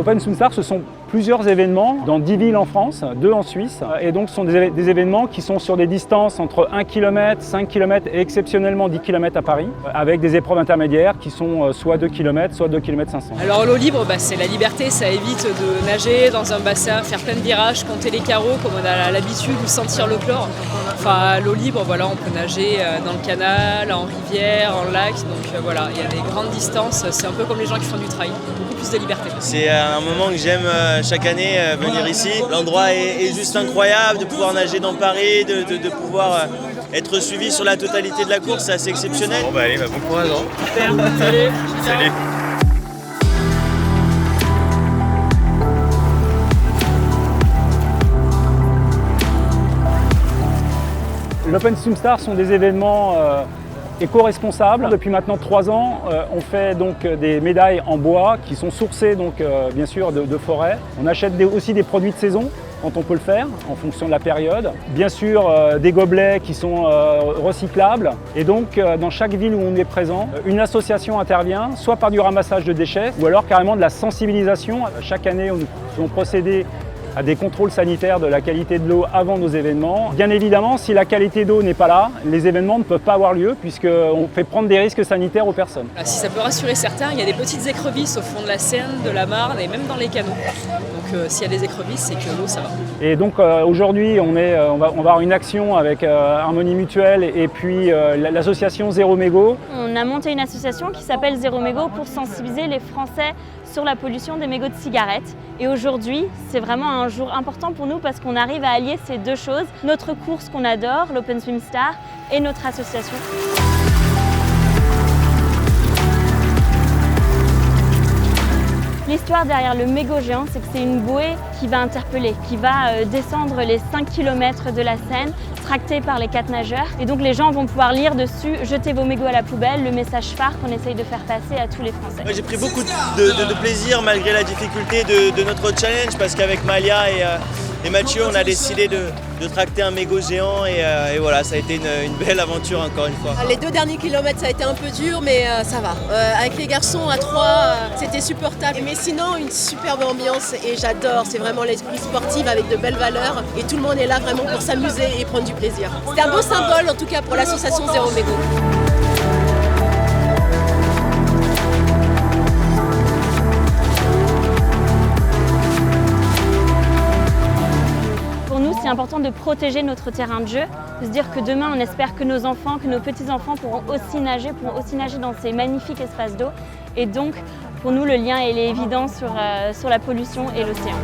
L'Open Swim Star, ce sont plusieurs événements dans 10 villes en France, 2 en Suisse. Et donc ce sont des événements qui sont sur des distances entre 1 km, 5 km et exceptionnellement 10 km à Paris, avec des épreuves intermédiaires qui sont soit 2 km, soit 2 km 500. Alors l'eau libre, c'est la liberté, ça évite de nager dans un bassin, faire plein de virages, compter les carreaux comme on a l'habitude ou sentir le chlore. Enfin, l'eau libre, voilà, on peut nager dans le canal, en rivière, en lac, donc voilà, il y a des grandes distances, c'est un peu comme les gens qui font du trail, beaucoup plus de liberté. C'est un moment que j'aime chaque année venir ici. L'endroit est juste incroyable, de pouvoir nager dans Paris, de pouvoir être suivi sur la totalité de la course, c'est assez exceptionnel. Bon bah allez, bon courage. Super, salut. Salut. L'Open Swim Star sont des événements éco-responsables. Depuis maintenant 3 ans, on fait donc des médailles en bois qui sont sourcées donc, bien sûr de forêt. On achète aussi des produits de saison quand on peut le faire en fonction de la période. Bien sûr des gobelets qui sont recyclables. Et donc dans chaque ville où on est présent, une association intervient, soit par du ramassage de déchets ou alors carrément de la sensibilisation. Chaque année, nous faisons procéder à des contrôles sanitaires de la qualité de l'eau avant nos événements. Bien évidemment, si la qualité d'eau n'est pas là, les événements ne peuvent pas avoir lieu puisqu'on fait prendre des risques sanitaires aux personnes. Si ça peut rassurer certains, il y a des petites écrevisses au fond de la Seine, de la Marne et même dans les canaux. Donc s'il y a des écrevisses, c'est que l'eau, ça va. Et donc aujourd'hui, on va avoir une action avec Harmonie Mutuelle et puis l'association Zéro Mégot. On a monté une association qui s'appelle Zéro Mégot pour sensibiliser les Français sur la pollution des mégots de cigarettes. Et aujourd'hui, c'est vraiment un jour important pour nous parce qu'on arrive à allier ces deux choses, notre course qu'on adore, l'Open Swim Star, et notre association. L'histoire derrière le mégot géant, c'est que c'est une bouée qui va interpeller, qui va descendre les 5 km de la Seine, tractée par les 4 nageurs. Et donc les gens vont pouvoir lire dessus « Jetez vos mégots à la poubelle », le message phare qu'on essaye de faire passer à tous les Français. J'ai pris beaucoup de plaisir malgré la difficulté de notre challenge parce qu'avec Malia et Mathieu, on a décidé de tracter un mégot géant et voilà, ça a été une belle aventure encore une fois. Les 2 derniers kilomètres, ça a été un peu dur, mais ça va. Avec les garçons à 3, c'était supportable. Mais sinon, une superbe ambiance et j'adore. C'est vraiment l'esprit sportif avec de belles valeurs et tout le monde est là vraiment pour s'amuser et prendre du plaisir. C'était un beau symbole en tout cas pour l'association Zéro Mégot. C'est important de protéger notre terrain de jeu, de se dire que demain on espère que nos enfants, que nos petits-enfants pourront aussi nager dans ces magnifiques espaces d'eau. Et donc pour nous le lien il est évident sur la pollution et l'océan.